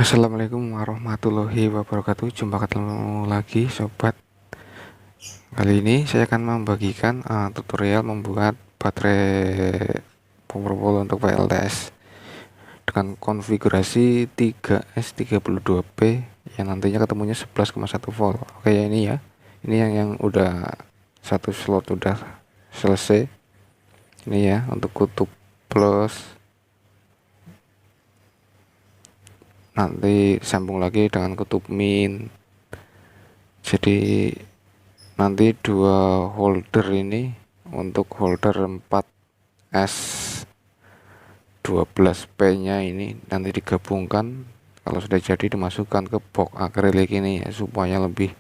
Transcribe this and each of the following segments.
Assalamualaikum warahmatullahi wabarakatuh. Jumpa ketemu lagi sobat. Kali ini saya akan membagikan tutorial membuat baterai Powerwall untuk PLTS dengan konfigurasi 3S32B yang nantinya ketemunya 11,1 volt. Oke ya, ini ya. Ini yang udah satu slot udah selesai. Ini ya untuk kutub plus, nanti sambung lagi dengan kutub min. Jadi nanti dua holder ini untuk holder 4S12P nya ini nanti digabungkan, kalau sudah jadi dimasukkan ke box akrilik ini ya, supaya lebih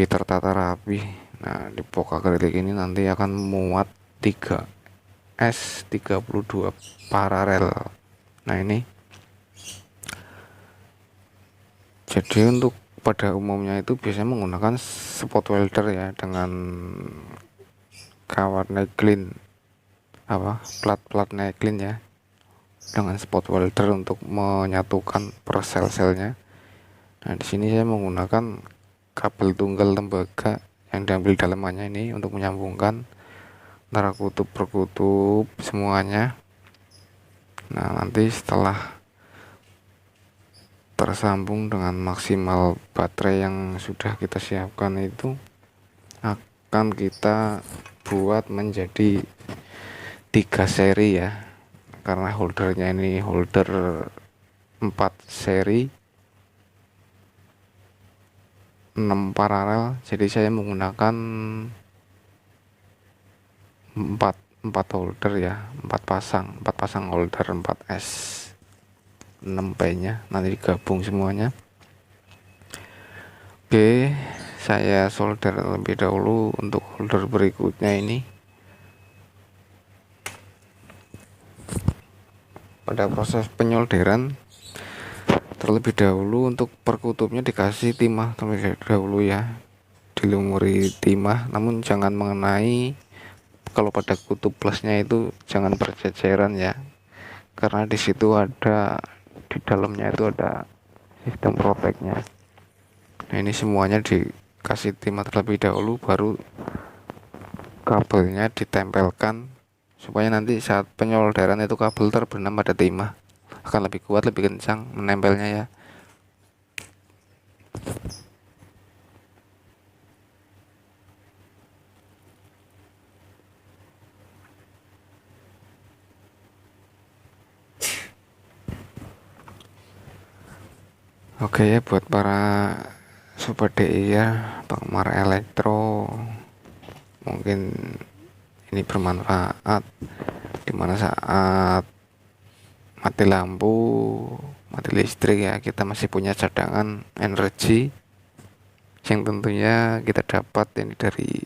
tertata rapi. Nah, di box akrilik ini nanti akan muat 3S32 paralel. Nah, ini jadi untuk pada umumnya itu biasanya menggunakan spot welder ya, dengan kawat neglin, plat neglin ya, dengan spot welder untuk menyatukan per sel-selnya. Nah, di sini saya menggunakan kabel tunggal tembaga yang diambil dalamannya ini untuk menyambungkan antara kutub per kutub semuanya. Nah, nanti setelah tersambung dengan maksimal baterai yang sudah kita siapkan itu akan kita buat menjadi 3 seri ya, karena holdernya ini holder 4 seri 6 paralel, jadi saya menggunakan 4 holder ya, 4 pasang holder 4S 6P nya nanti digabung semuanya. Oke, saya solder terlebih dahulu untuk holder berikutnya ini. Pada proses penyolderan terlebih dahulu untuk perkutubnya dikasih timah terlebih dahulu ya, dilumuri timah, namun jangan mengenai, kalau pada kutub plusnya itu jangan berceceran ya, karena di situ ada, di dalamnya itu ada sistem protectnya. Nah, ini semuanya dikasih timah terlebih dahulu, baru kabelnya ditempelkan supaya nanti saat penyolderan itu kabel terbenam pada timah akan lebih kuat, lebih kencang menempelnya ya. Oke ya, buat para sobat DI ya, penggemar elektro, mungkin ini bermanfaat dimana saat mati lampu, mati listrik ya, kita masih punya cadangan energi yang tentunya kita dapat ini dari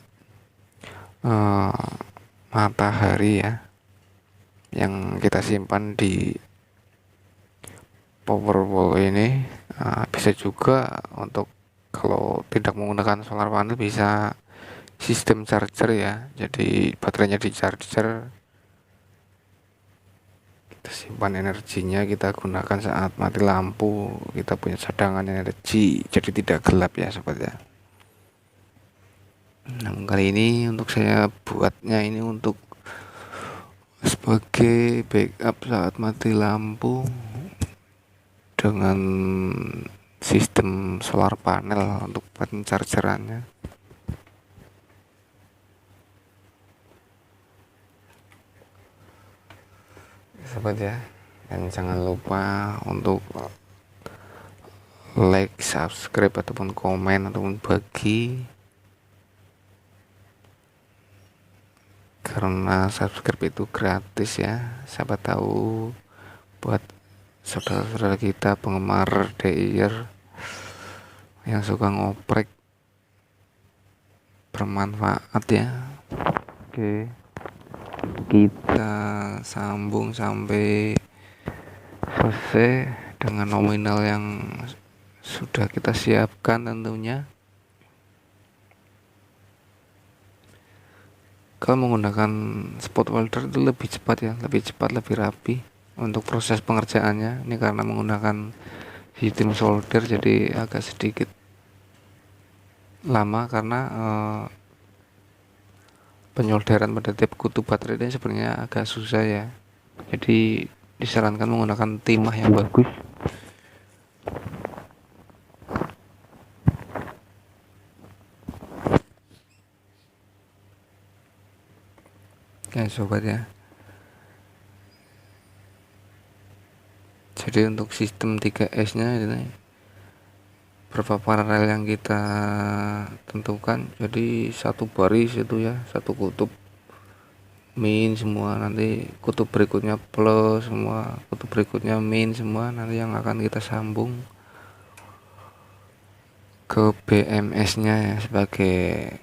matahari ya, yang kita simpan di Powerwall ini. Bisa juga untuk kalau tidak menggunakan solar panel bisa sistem charger ya, jadi baterainya di charger, kita simpan energinya, kita gunakan saat mati lampu, kita punya cadangan energi, jadi tidak gelap ya sobat ya. Nah, kali ini untuk saya buatnya ini untuk sebagai backup saat mati lampu dengan sistem solar panel untuk penchargerannya. Sobat ya, dan jangan lupa untuk like, subscribe ataupun komen ataupun bagi, karena subscribe itu gratis ya. Siapa tahu buat saudara-saudara kita penggemar DIR yang suka ngoprek bermanfaat ya. Oke, kita sambung sampai selesai dengan nominal yang sudah kita siapkan tentunya. Kalau menggunakan spot welder itu lebih cepat ya, lebih cepat, lebih rapi untuk proses pengerjaannya. Ini karena menggunakan sistem solder, jadi agak sedikit lama karena penyolderan pada tiap kutub baterai ini sebenarnya agak susah ya. Jadi disarankan menggunakan timah yang bagus. Ya sobat ya. Jadi untuk sistem 3S nya ini berapa paralel yang kita tentukan, jadi satu baris itu ya, satu kutub min semua, nanti kutub berikutnya plus semua, kutub berikutnya min semua, nanti yang akan kita sambung ke BMS nya ya, sebagai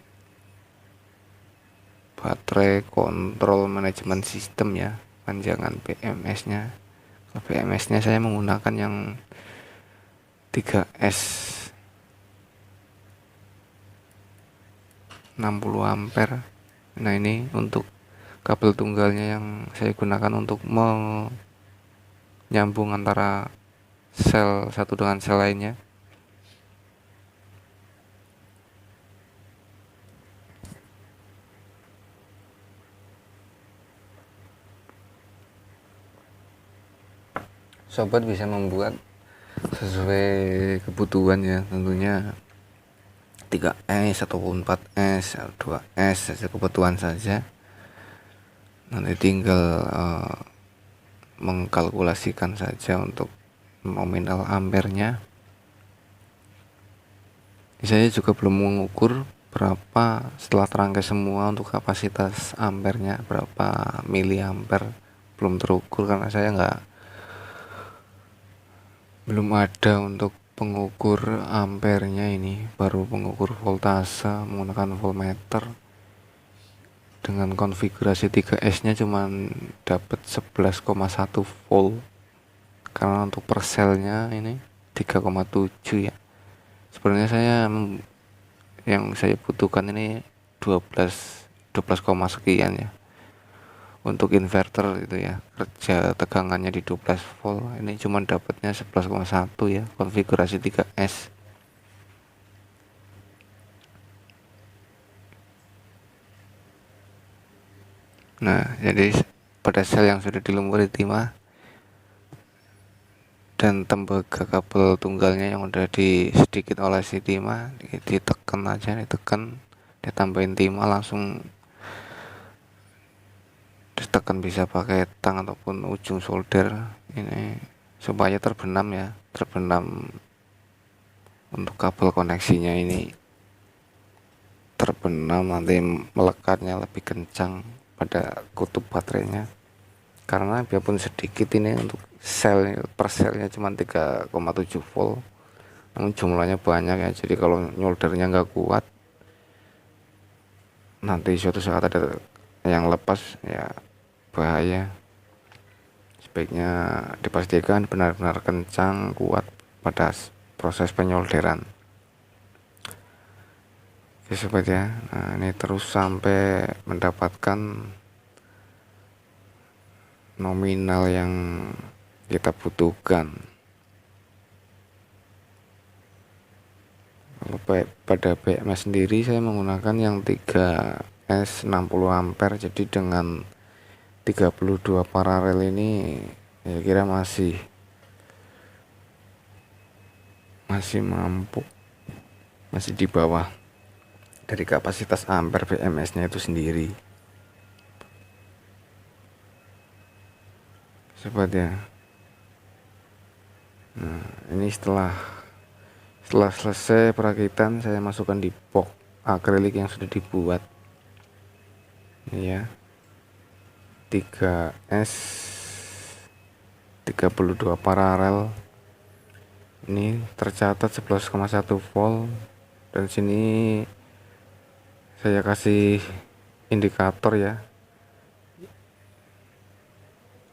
baterai kontrol manajemen sistem ya, panjangan BMS nya. BMS nya saya menggunakan yang 3S 60 ampere. Nah ini untuk kabel tunggalnya yang saya gunakan untuk menyambung antara sel satu dengan sel lainnya. Sobat bisa membuat sesuai kebutuhan ya, tentunya 3S ataupun 4S atau 2S saja, kebutuhan saja. Nanti tinggal mengkalkulasikan saja untuk nominal ampernya. Saya juga belum mengukur berapa setelah terangkai semua untuk kapasitas ampernya, berapa miliampere, belum terukur karena saya belum ada untuk pengukur ampernya. Ini baru pengukur voltase menggunakan voltmeter. Dengan konfigurasi 3S nya cuman dapat 11,1 volt karena untuk per selnya ini 3,7 ya. Sebenarnya yang saya butuhkan ini 12 sekian ya untuk inverter itu ya, kerja tegangannya di 12 volt. Ini cuma dapatnya 11,1 ya, konfigurasi 3S. Nah jadi pada sel yang sudah dilumuri timah dan tembaga kabel tunggalnya yang udah sedikit olesi timah, ditekan aja, ditekan, ditambahin timah, langsung ditekan, bisa pakai tang ataupun ujung solder ini supaya terbenam ya, terbenam untuk kabel koneksinya ini terbenam, nanti melekatnya lebih kencang pada kutub baterainya. Karena biarpun sedikit ini untuk sel per selnya cuma 3,7 volt, namun jumlahnya banyak ya, jadi kalau nyoldernya nggak kuat nanti suatu saat ada yang lepas ya bahaya. Sebaiknya dipastikan benar-benar kencang, kuat pada proses penyolderan. Oke sobat ya, nah ini terus sampai mendapatkan nominal yang kita butuhkan. Kalau pada BMS sendiri saya menggunakan yang 3S 60 ampere, jadi dengan 32 paralel ini saya kira masih mampu, masih di bawah dari kapasitas ampere BMS nya itu sendiri sobat ya. Nah ini setelah selesai perakitan, saya masukkan di box akrilik yang sudah dibuat ini ya, 3S 32 paralel. Ini tercatat 11,1 volt, dan sini saya kasih indikator ya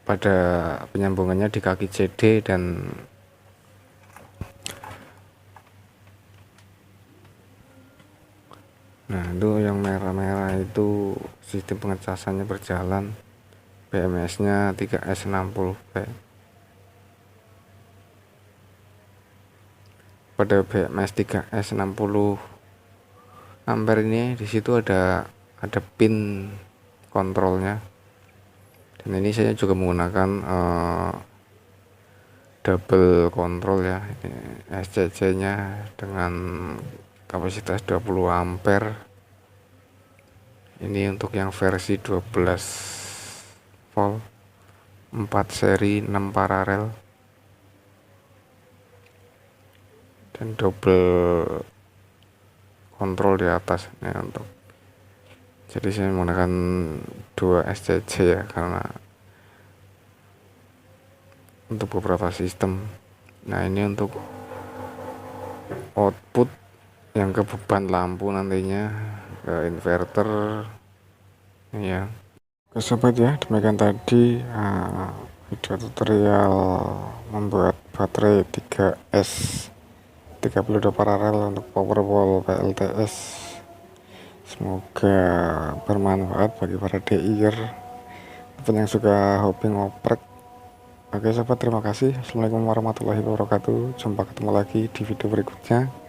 pada penyambungannya di kaki CD, dan nah itu yang merah-merah itu sistem pengecasannya berjalan, BMS nya 3S 60V. pada BMS 3S 60 ampere ini. Di situ ada pin kontrolnya, dan ini saya juga menggunakan double kontrol ya. Ini SCC nya dengan kapasitas 20 ampere. Ini untuk yang versi 12 volt 4 seri 6 paralel, dan double kontrol di atas ya, untuk jadi saya menggunakan 2 SCC ya, karena untuk beberapa sistem. Nah, ini untuk output yang ke beban lampu nantinya, ke inverter ya. Oke sobat ya, demikian tadi video tutorial membuat baterai 3S 32 paralel untuk Powerwall PLTS. Semoga bermanfaat bagi para DIer ataupun yang suka hobi ngoprek. Oke sobat, terima kasih. Assalamualaikum warahmatullahi wabarakatuh. Jumpa ketemu lagi di video berikutnya.